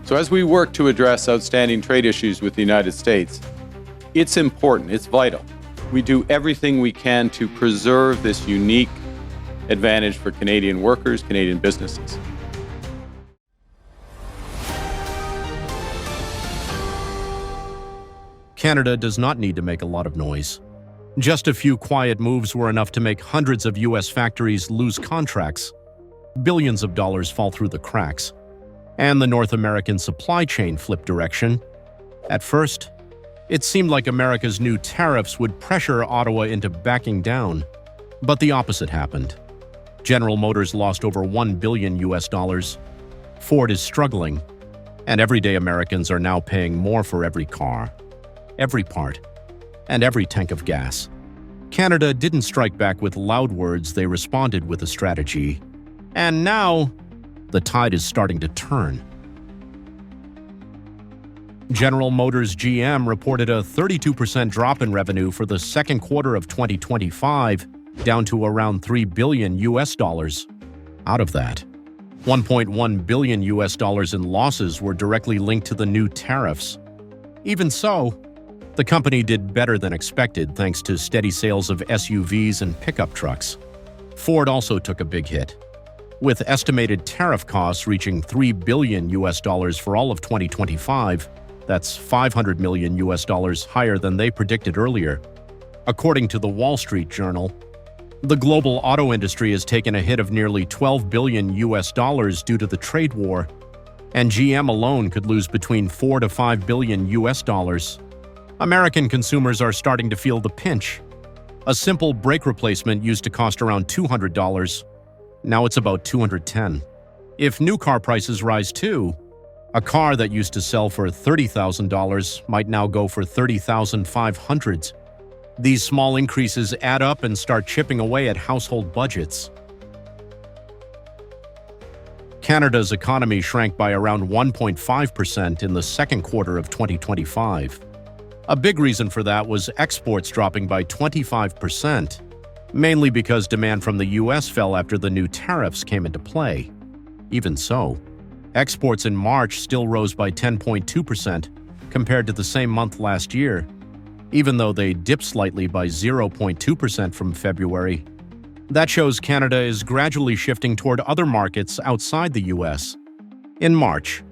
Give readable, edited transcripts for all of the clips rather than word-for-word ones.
So as we work to address outstanding trade issues with the United States, it's important, it's vital. We do everything we can to preserve this unique advantage for Canadian workers, Canadian businesses. Canada does not need to make a lot of noise. Just a few quiet moves were enough to make hundreds of U.S. factories lose contracts. Billions of dollars fall through the cracks. And the North American supply chain flipped direction. At first, it seemed like America's new tariffs would pressure Ottawa into backing down. But the opposite happened. General Motors lost over $1 billion US. Ford is struggling. And everyday Americans are now paying more for every car, every part, and every tank of gas. Canada didn't strike back with loud words, they responded with a strategy. And now, the tide is starting to turn. General Motors GM reported a 32% drop in revenue for the second quarter of 2025, down to around $3 billion US. Out of that, $1.1 billion US in losses were directly linked to the new tariffs. Even so, the company did better than expected thanks to steady sales of SUVs and pickup trucks. Ford also took a big hit, with estimated tariff costs reaching $3 billion US for all of 2025. That's $500 million US higher than they predicted earlier. According to the Wall Street Journal, the global auto industry has taken a hit of nearly $12 billion US due to the trade war, and GM alone could lose between $4 to $5 billion US. American consumers are starting to feel the pinch. A simple brake replacement used to cost around $200. Now it's about $210. If new car prices rise too, a car that used to sell for $30,000 might now go for $30,500. These small increases add up and start chipping away at household budgets. Canada's economy shrank by around 1.5% in the second quarter of 2025. A big reason for that was exports dropping by 25%, mainly because demand from the U.S. fell after the new tariffs came into play. Even so, exports in March still rose by 10.2% compared to the same month last year, even though they dipped slightly by 0.2% from February. That shows Canada is gradually shifting toward other markets outside the U.S. In March,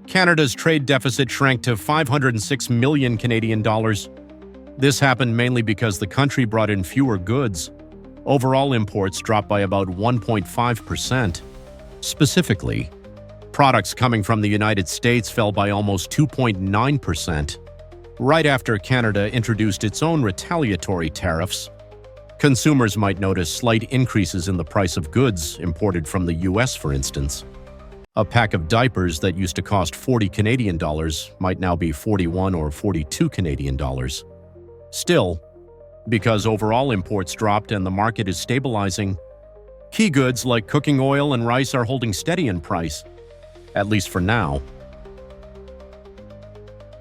Canada's trade deficit shrank to $506 million Canadian dollars. This happened mainly because the country brought in fewer goods. Overall imports dropped by about 1.5%. Specifically, products coming from the United States fell by almost 2.9%, right after Canada introduced its own retaliatory tariffs. Consumers might notice slight increases in the price of goods imported from the US, for instance. A pack of diapers that used to cost 40 Canadian dollars might now be 41 or 42 Canadian dollars. Still, because overall imports dropped and the market is stabilizing, key goods like cooking oil and rice are holding steady in price, at least for now.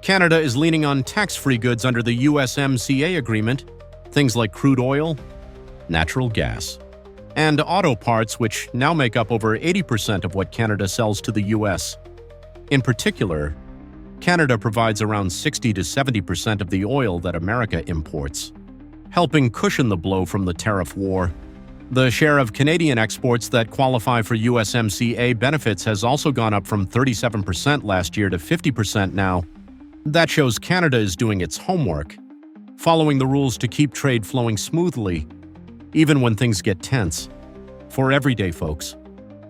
Canada is leaning on tax-free goods under the USMCA agreement, things like crude oil, natural gas, and auto parts, which now make up over 80% of what Canada sells to the US. In particular, Canada provides around 60 to 70% of the oil that America imports, helping cushion the blow from the tariff war. The share of Canadian exports that qualify for USMCA benefits has also gone up from 37% last year to 50% now. That shows Canada is doing its homework, following the rules to keep trade flowing smoothly, even when things get tense. For everyday folks,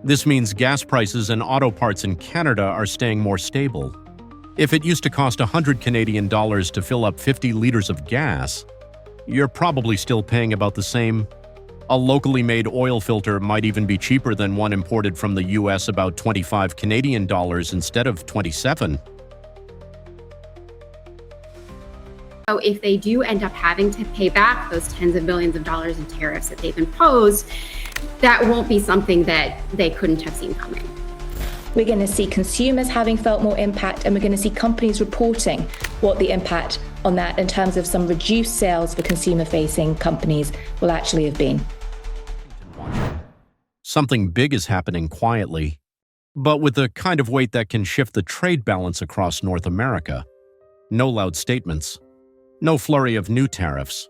this means gas prices and auto parts in Canada are staying more stable. If it used to cost 100 Canadian dollars to fill up 50 liters of gas, you're probably still paying about the same. A locally made oil filter might even be cheaper than one imported from the US, about 25 Canadian dollars instead of 27. So if they do end up having to pay back those tens of billions of dollars in tariffs that they've imposed, that won't be something that they couldn't have seen coming. We're going to see consumers having felt more impact, and we're going to see companies reporting what the impact on that in terms of some reduced sales for consumer-facing companies will actually have been. Something big is happening quietly, but with the kind of weight that can shift the trade balance across North America. No loud statements. No flurry of new tariffs.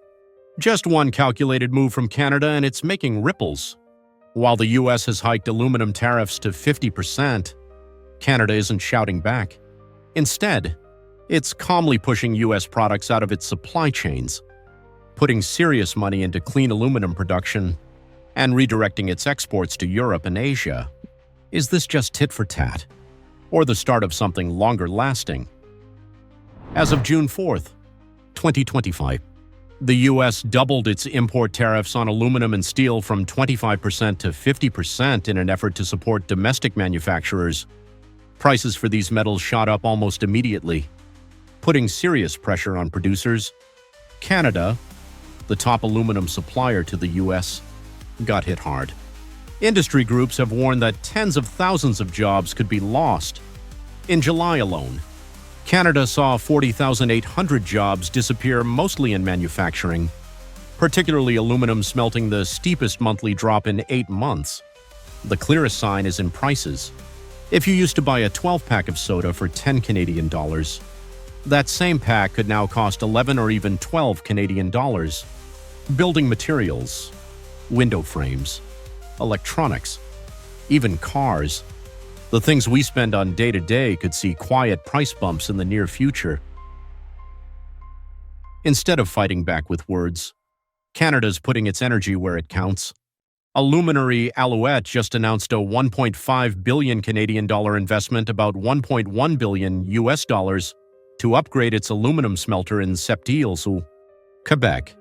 Just one calculated move from Canada, and it's making ripples. While the U.S. has hiked aluminum tariffs to 50%, Canada isn't shouting back. Instead, it's calmly pushing U.S. products out of its supply chains, putting serious money into clean aluminum production, and redirecting its exports to Europe and Asia. Is this just tit for tat, or the start of something longer lasting? As of June 4th, 2025, the U.S. doubled its import tariffs on aluminum and steel from 25% to 50% in an effort to support domestic manufacturers. Prices for these metals shot up almost immediately, putting serious pressure on producers. Canada, the top aluminum supplier to the U.S., got hit hard. Industry groups have warned that tens of thousands of jobs could be lost. In July alone, Canada saw 40,800 jobs disappear, mostly in manufacturing, particularly aluminum smelting the steepest monthly drop in 8 months. The clearest sign is in prices. If you used to buy a 12-pack of soda for 10 Canadian dollars, that same pack could now cost 11 or even 12 Canadian dollars. Building materials, window frames, electronics, even cars. The things we spend on day-to-day could see quiet price bumps in the near future. Instead of fighting back with words, Canada's putting its energy where it counts. Aluminary Alouette just announced a 1.5 billion Canadian dollar investment, about 1.1 billion US dollars, to upgrade its aluminum smelter in Sept-Îles, Quebec.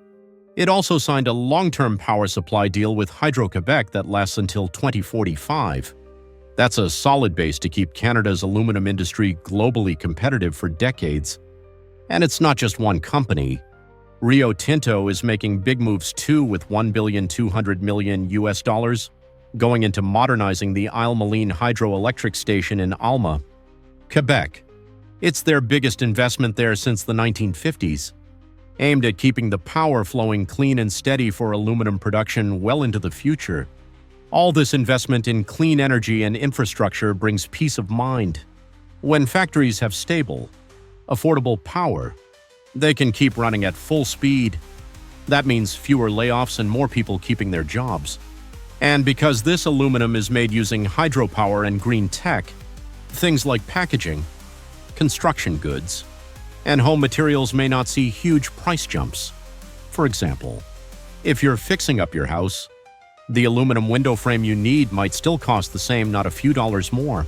It also signed a long-term power supply deal with Hydro-Quebec that lasts until 2045. That's a solid base to keep Canada's aluminum industry globally competitive for decades. And it's not just one company. Rio Tinto is making big moves too, with $1.2 billion US dollars going into modernizing the Isle-Malines hydroelectric station in Alma, Quebec. It's their biggest investment there since the 1950s, aimed at keeping the power flowing clean and steady for aluminum production well into the future. All this investment in clean energy and infrastructure brings peace of mind. When factories have stable, affordable power, they can keep running at full speed. That means fewer layoffs and more people keeping their jobs. And because this aluminum is made using hydropower and green tech, things like packaging, construction goods, and home materials may not see huge price jumps. For example, if you're fixing up your house, the aluminum window frame you need might still cost the same, not a few dollars more,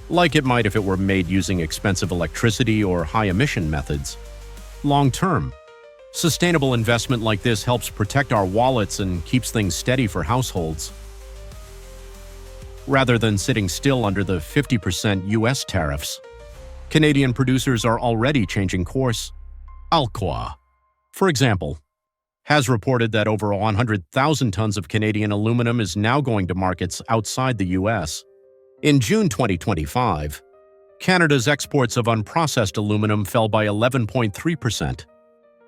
like it might if it were made using expensive electricity or high-emission methods. Long-term, sustainable investment like this helps protect our wallets and keeps things steady for households. Rather than sitting still under the 50% US tariffs, Canadian producers are already changing course. Alcoa, for example, has reported that over 100,000 tons of Canadian aluminum is now going to markets outside the US. In June 2025, Canada's exports of unprocessed aluminum fell by 11.3%,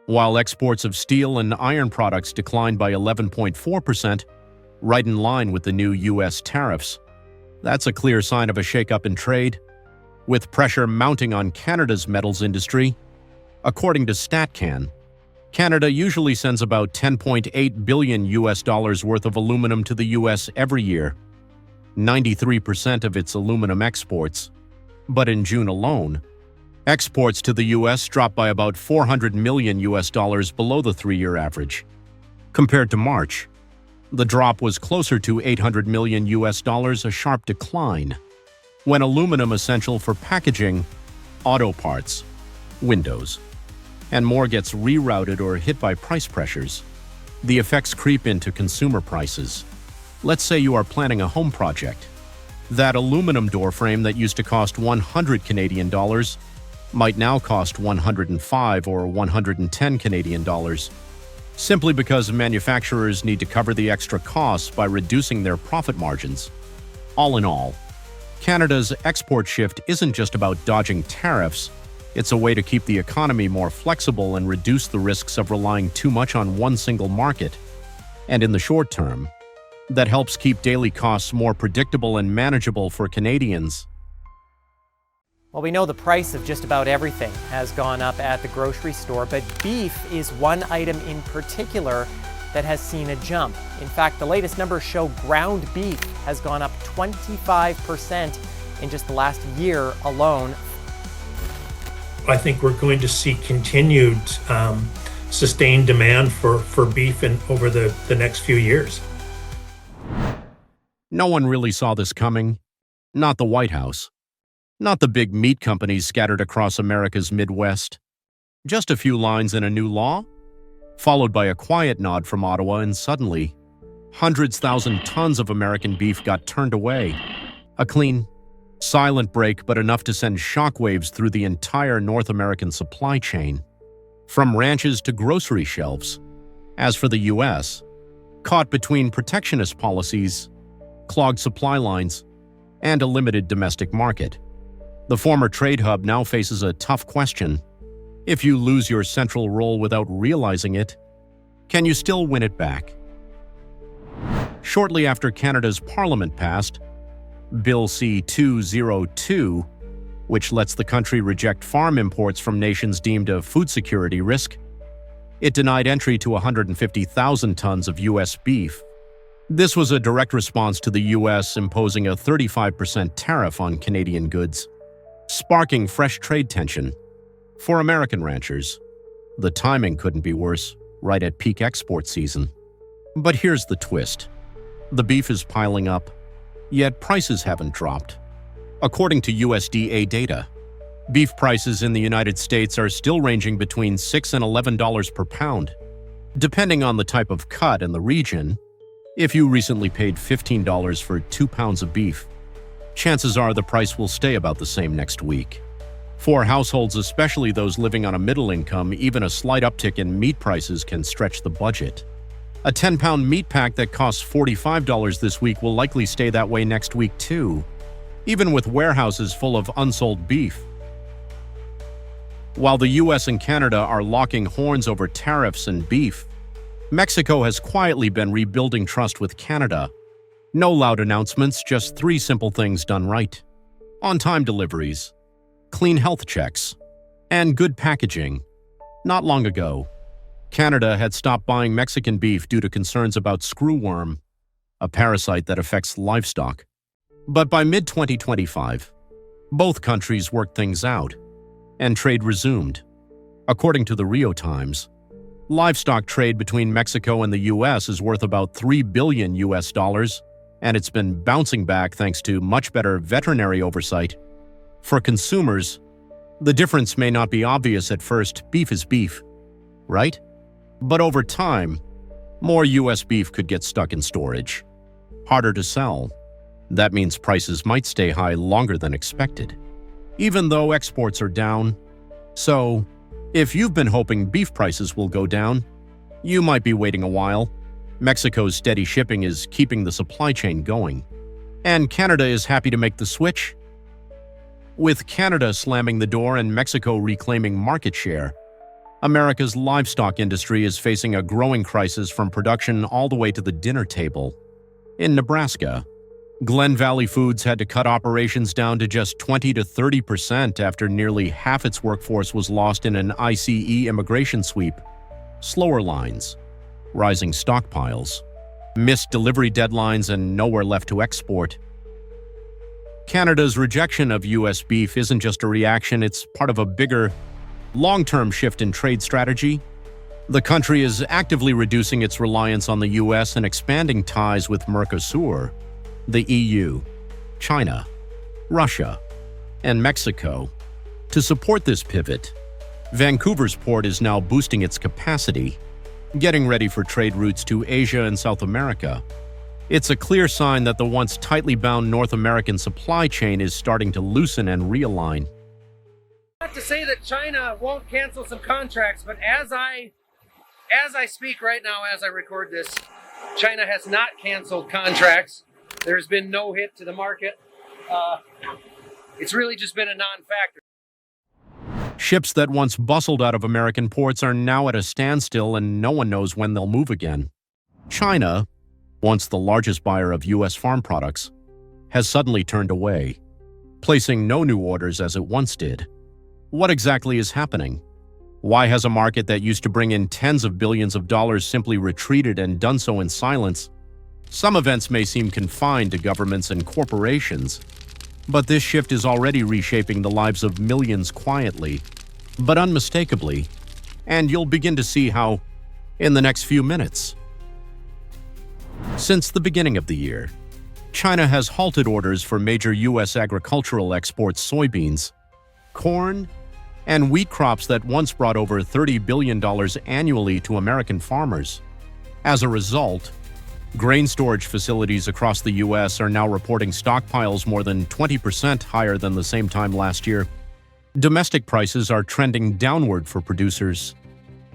while exports of steel and iron products declined by 11.4%, right in line with the new U.S. tariffs. That's a clear sign of a shakeup in trade, with pressure mounting on Canada's metals industry. According to StatCan, Canada usually sends about $10.8 billion US dollars worth of aluminum to the U.S. every year, 93% of its aluminum exports. But in June alone, exports to the U.S. dropped by about $400 million US dollars below the 3-year average. Compared to March, the drop was closer to $800 million US dollars, a sharp decline. When aluminum essential for packaging, auto parts, windows, and more gets rerouted or hit by price pressures, the effects creep into consumer prices. Let's say you are planning a home project. That aluminum door frame that used to cost 100 Canadian dollars might now cost 105 or 110 Canadian dollars, simply because manufacturers need to cover the extra costs by reducing their profit margins. All in all, Canada's export shift isn't just about dodging tariffs, it's a way to keep the economy more flexible and reduce the risks of relying too much on one single market. And in the short term, that helps keep daily costs more predictable and manageable for Canadians. Well, we know the price of just about everything has gone up at the grocery store, but beef is one item in particular that has seen a jump. In fact, the latest numbers show ground beef has gone up 25% in just the last year alone. I think we're going to see continued sustained demand for beef over the next few years. No one really saw this coming. Not the White House. Not the big meat companies scattered across America's Midwest. Just a few lines in a new law, followed by a quiet nod from Ottawa, and suddenly, hundreds thousand tons of American beef got turned away. A clean, silent break, but enough to send shockwaves through the entire North American supply chain, from ranches to grocery shelves. As for the U.S., caught between protectionist policies, clogged supply lines, and a limited domestic market, the former trade hub now faces a tough question. If you lose your central role without realizing it, can you still win it back? Shortly after Canada's Parliament passed Bill C-202, which lets the country reject farm imports from nations deemed a food security risk, it denied entry to 150,000 tons of U.S. beef. This was a direct response to the U.S. imposing a 35% tariff on Canadian goods, sparking fresh trade tension. For American ranchers, the timing couldn't be worse, right at peak export season. But here's the twist. The beef is piling up, yet prices haven't dropped. According to USDA data, beef prices in the United States are still ranging between $6 and $11 per pound. Depending on the type of cut and the region, if you recently paid $15 for 2 pounds of beef, chances are the price will stay about the same next week. For households, especially those living on a middle income, even a slight uptick in meat prices can stretch the budget. A 10-pound meat pack that costs $45 this week will likely stay that way next week too, even with warehouses full of unsold beef. While the US and Canada are locking horns over tariffs and beef, Mexico has quietly been rebuilding trust with Canada. No loud announcements, just 3 simple things done right: on-time deliveries, clean health checks, and good packaging. Not long ago, Canada had stopped buying Mexican beef due to concerns about screwworm, a parasite that affects livestock. But by mid-2025, both countries worked things out, and trade resumed. According to the Rio Times, livestock trade between Mexico and the U.S. is worth about $3 billion, and it's been bouncing back thanks to much better veterinary oversight. For consumers, the difference may not be obvious at first. Beef is beef, right? But over time, more U.S. beef could get stuck in storage. Harder to sell. That means prices might stay high longer than expected, even though exports are down. So, if you've been hoping beef prices will go down, you might be waiting a while. Mexico's steady shipping is keeping the supply chain going. And Canada is happy to make the switch. With Canada slamming the door and Mexico reclaiming market share, America's livestock industry is facing a growing crisis from production all the way to the dinner table. In Nebraska, Glen Valley Foods had to cut operations down to just 20 to 30% after nearly half its workforce was lost in an ICE immigration sweep. Slower lines, rising stockpiles, missed delivery deadlines, and nowhere left to export. Canada's rejection of U.S. beef isn't just a reaction, it's part of a bigger, long-term shift in trade strategy. The country is actively reducing its reliance on the U.S. and expanding ties with Mercosur, the EU, China, Russia, and Mexico. To support this pivot, Vancouver's port is now boosting its capacity, getting ready for trade routes to Asia and South America. It's a clear sign that the once tightly bound North American supply chain is starting to loosen and realign. Not to say that China won't cancel some contracts, but as I speak right now, as I record this, China has not canceled contracts. There's been no hit to the market. It's really just been a non-factor. Ships that once bustled out of American ports are now at a standstill, and no one knows when they'll move again. China, once the largest buyer of U.S. farm products, has suddenly turned away, placing no new orders as it once did. What exactly is happening? Why has a market that used to bring in tens of billions of dollars simply retreated and done so in silence? Some events may seem confined to governments and corporations, but this shift is already reshaping the lives of millions quietly, but unmistakably, and you'll begin to see how in the next few minutes. Since the beginning of the year, China has halted orders for major U.S. agricultural exports: soybeans, corn, and wheat crops that once brought over $30 billion annually to American farmers. As a result, grain storage facilities across the U.S. are now reporting stockpiles more than 20% higher than the same time last year. Domestic prices are trending downward for producers,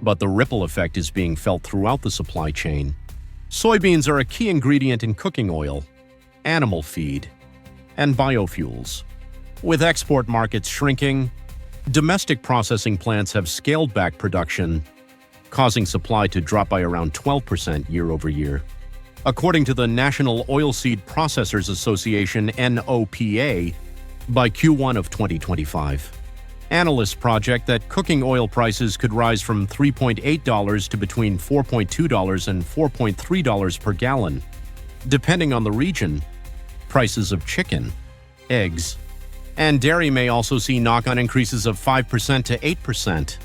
but the ripple effect is being felt throughout the supply chain. Soybeans are a key ingredient in cooking oil, animal feed, and biofuels. With export markets shrinking, domestic processing plants have scaled back production, causing supply to drop by around 12% year over year. According to the National Oilseed Processors Association (NOPA), by Q1 of 2025, analysts project that cooking oil prices could rise from $3.8 to between $4.2 and $4.3 per gallon. Depending on the region, prices of chicken, eggs, and dairy may also see knock-on increases of 5% to 8%,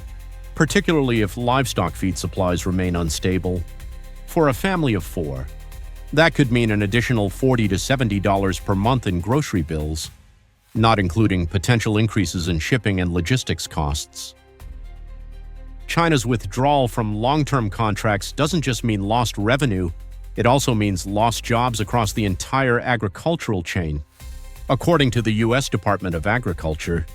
particularly if livestock feed supplies remain unstable. For a family of four, that could mean an additional $40 to $70 per month in grocery bills, not including potential increases in shipping and logistics costs. China's withdrawal from long-term contracts doesn't just mean lost revenue, it also means lost jobs across the entire agricultural chain. According to the U.S. Department of Agriculture,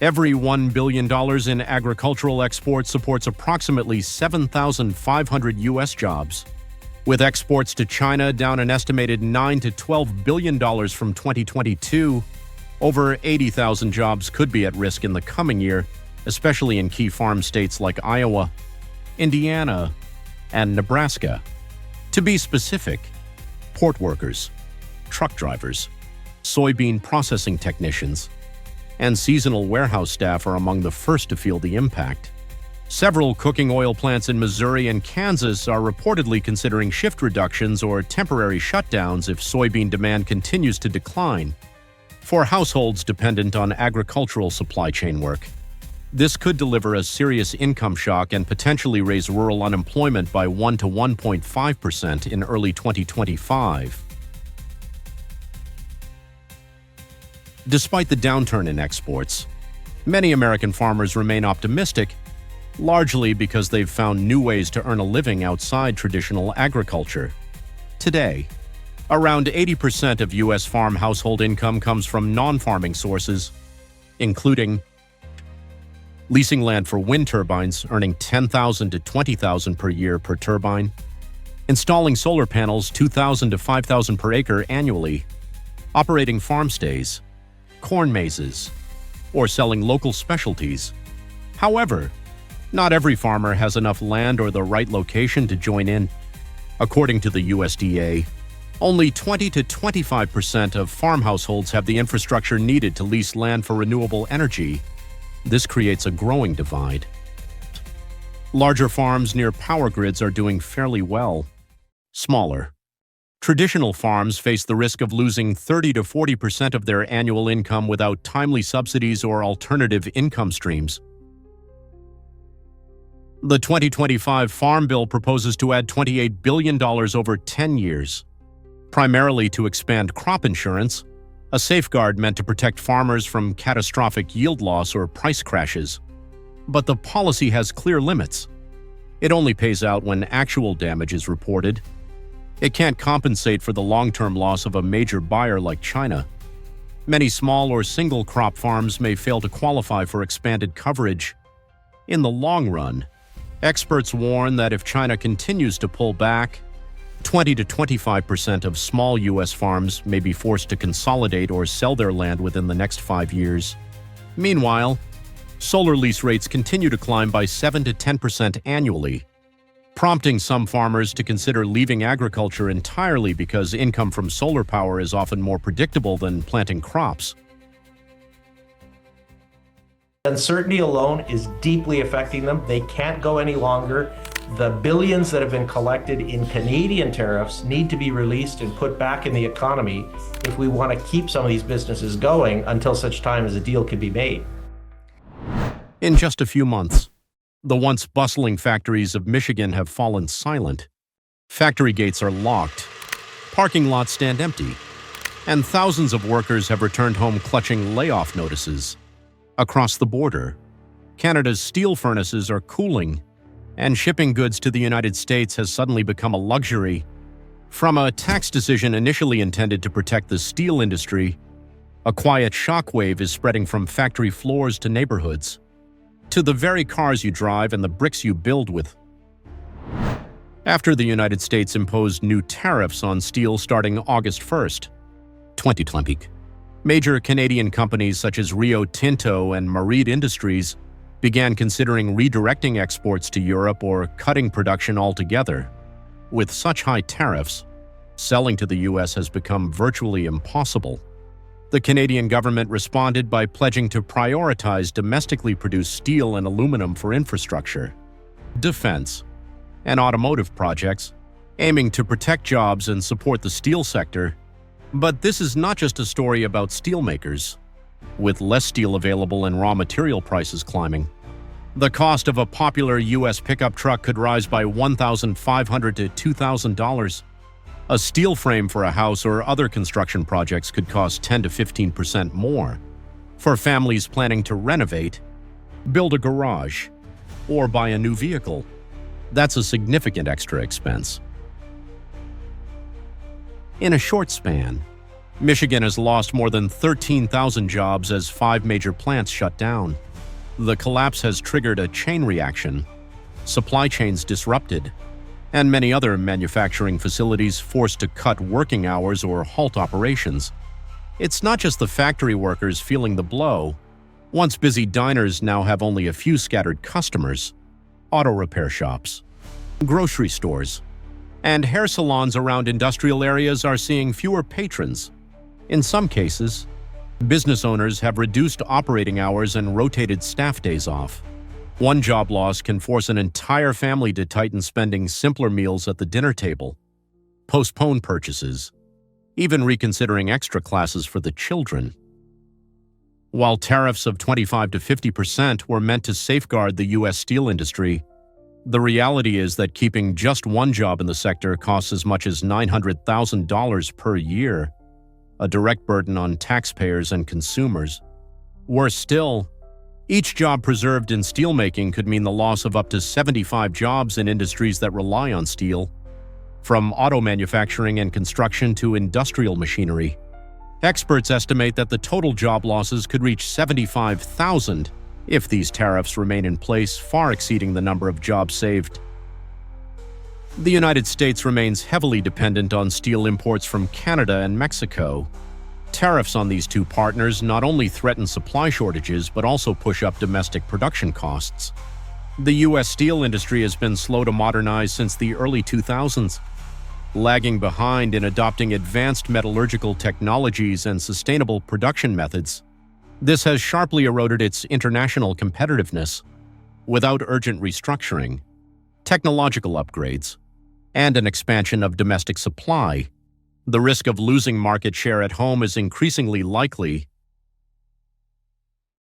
every $1 billion in agricultural exports supports approximately 7,500 U.S. jobs. With exports to China down an estimated $9 to $12 billion from 2022, over 80,000 jobs could be at risk in the coming year, especially in key farm states like Iowa, Indiana, and Nebraska. To be specific, port workers, truck drivers, soybean processing technicians, and seasonal warehouse staff are among the first to feel the impact. Several cooking oil plants in Missouri and Kansas are reportedly considering shift reductions or temporary shutdowns if soybean demand continues to decline. For households dependent on agricultural supply chain work, this could deliver a serious income shock and potentially raise rural unemployment by 1 to 1.5% in early 2025. Despite the downturn in exports, many American farmers remain optimistic, largely because they've found new ways to earn a living outside traditional agriculture. Today, around 80% of U.S. farm household income comes from non-farming sources, including leasing land for wind turbines, earning $10,000 to $20,000 per year per turbine, installing solar panels $2,000 to $5,000 per acre annually, operating farm stays, corn mazes, or selling local specialties. However, not every farmer has enough land or the right location to join in. According to the USDA, only 20 to 25% of farm households have the infrastructure needed to lease land for renewable energy. This creates a growing divide. Larger farms near power grids are doing fairly well. Smaller, traditional farms face the risk of losing 30 to 40% of their annual income without timely subsidies or alternative income streams. The 2025 Farm Bill proposes to add $28 billion over 10 years, primarily to expand crop insurance, a safeguard meant to protect farmers from catastrophic yield loss or price crashes. But the policy has clear limits. It only pays out when actual damage is reported. It can't compensate for the long-term loss of a major buyer like China. Many small or single-crop farms may fail to qualify for expanded coverage. In the long run, experts warn that if China continues to pull back, 20 to 25% of small U.S. farms may be forced to consolidate or sell their land within the next 5 years. Meanwhile, solar lease rates continue to climb by 7 to 10% annually, prompting some farmers to consider leaving agriculture entirely because income from solar power is often more predictable than planting crops. Uncertainty alone is deeply affecting them. They can't go any longer. The billions that have been collected in Canadian tariffs need to be released and put back in the economy if we want to keep some of these businesses going until such time as a deal can be made. In just a few months, the once bustling factories of Michigan have fallen silent. Factory gates are locked, parking lots stand empty, and thousands of workers have returned home clutching layoff notices. Across the border, Canada's steel furnaces are cooling, and shipping goods to the United States has suddenly become a luxury. From a tax decision initially intended to protect the steel industry, a quiet shockwave is spreading from factory floors to neighborhoods, to the very cars you drive and the bricks you build with. After the United States imposed new tariffs on steel starting August 1st, 2020, major Canadian companies such as Rio Tinto and Marine Industries began considering redirecting exports to Europe or cutting production altogether. With such high tariffs, selling to the U.S. has become virtually impossible. The Canadian government responded by pledging to prioritize domestically produced steel and aluminum for infrastructure, defense, and automotive projects, aiming to protect jobs and support the steel sector. But this is not just a story about steelmakers. With less steel available and raw material prices climbing, the cost of a popular U.S. pickup truck could rise by $1,500 to $2,000. A steel frame for a house or other construction projects could cost 10 to 15% more. For families planning to renovate, build a garage, or buy a new vehicle, that's a significant extra expense. In a short span, Michigan has lost more than 13,000 jobs as 5 major plants shut down. The collapse has triggered a chain reaction, supply chains disrupted, and many other manufacturing facilities forced to cut working hours or halt operations. It's not just the factory workers feeling the blow. Once busy diners now have only a few scattered customers. Auto repair shops, grocery stores, and hair salons around industrial areas are seeing fewer patrons. In some cases, business owners have reduced operating hours and rotated staff days off. One job loss can force an entire family to tighten spending simpler meals at the dinner table, postpone purchases, even reconsidering extra classes for the children. While tariffs of 25 to 50% were meant to safeguard the U.S. steel industry, the reality is that keeping just one job in the sector costs as much as $900,000 per year, a direct burden on taxpayers and consumers. Worse still, each job preserved in steelmaking could mean the loss of up to 75 jobs in industries that rely on steel, from auto manufacturing and construction to industrial machinery. Experts estimate that the total job losses could reach 75,000 if these tariffs remain in place, far exceeding the number of jobs saved. The United States remains heavily dependent on steel imports from Canada and Mexico. Tariffs on these two partners not only threaten supply shortages but also push up domestic production costs. The U.S. steel industry has been slow to modernize since the early 2000s, lagging behind in adopting advanced metallurgical technologies and sustainable production methods. This has sharply eroded its international competitiveness. Without urgent restructuring, technological upgrades, and an expansion of domestic supply, the risk of losing market share at home is increasingly likely